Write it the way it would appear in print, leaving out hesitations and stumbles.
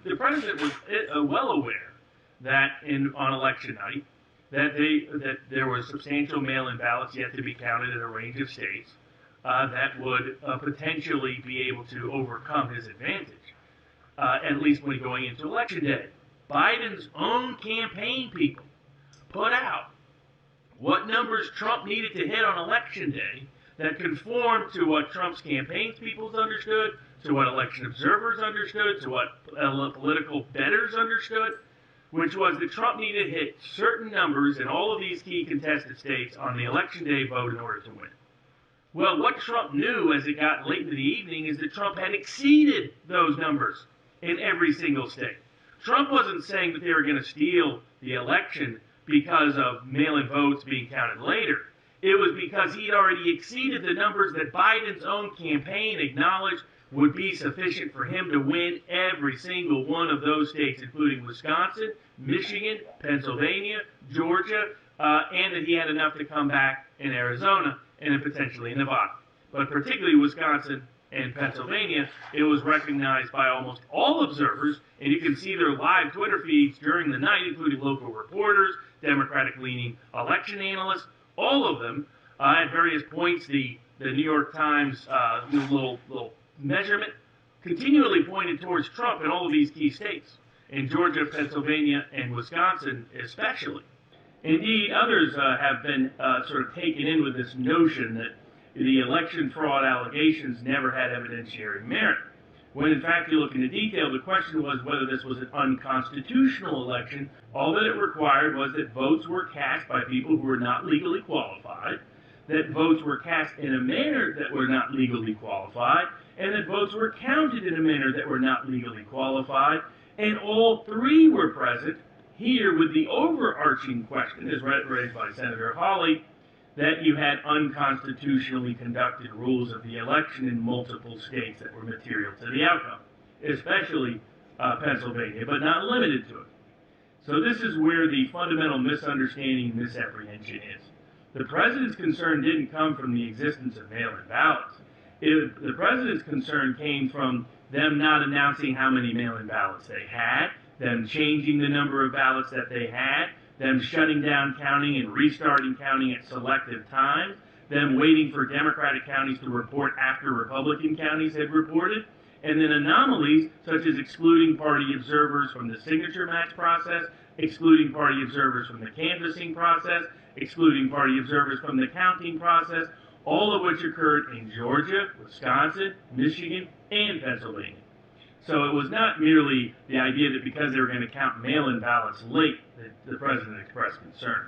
The president was well aware that on election night that there was substantial mail-in ballots yet to be counted in a range of states that would potentially be able to overcome his advantage, at least when going into election day. Biden's own campaign people put out what numbers Trump needed to hit on election day that conformed to what Trump's campaign people understood, to what election observers understood, to what political bettors understood, which was that Trump needed to hit certain numbers in all of these key contested states on the election day vote in order to win. Well, what Trump knew as it got late into the evening is that Trump had exceeded those numbers in every single state. Trump wasn't saying that they were going to steal the election because of mail-in votes being counted later. It was because he'd already exceeded the numbers that Biden's own campaign acknowledged would be sufficient for him to win every single one of those states, including Wisconsin, Michigan, Pennsylvania, Georgia, and that he had enough to come back in Arizona and then potentially Nevada. But particularly Wisconsin and Pennsylvania, it was recognized by almost all observers, and you can see their live Twitter feeds during the night, including local reporters, Democratic-leaning election analysts, all of them, at various points, the New York Times little measurement continually pointed towards Trump in all of these key states, in Georgia, Pennsylvania, and Wisconsin especially. Indeed, others have been sort of taken in with this notion that the election fraud allegations never had evidentiary merit. When in fact you look into detail, the question was whether this was an unconstitutional election. All that it required was that votes were cast by people who were not legally qualified, that votes were cast in a manner that were not legally qualified, and that votes were counted in a manner that were not legally qualified, and all three were present here with the overarching question, as raised by Senator Hawley, that you had unconstitutionally conducted rules of the election in multiple states that were material to the outcome, especially Pennsylvania, but not limited to it. So this is where the fundamental misunderstanding and misapprehension is. The president's concern didn't come from the existence of mail-in ballots. The president's concern came from them not announcing how many mail-in ballots they had, them changing the number of ballots that they had, them shutting down counting and restarting counting at selective times, them waiting for Democratic counties to report after Republican counties had reported, and then anomalies such as excluding party observers from the signature match process, excluding party observers from the canvassing process, excluding party observers from the counting process, all of which occurred in Georgia, Wisconsin, Michigan, and Pennsylvania. So it was not merely the idea that because they were going to count mail-in ballots late that the president expressed concern.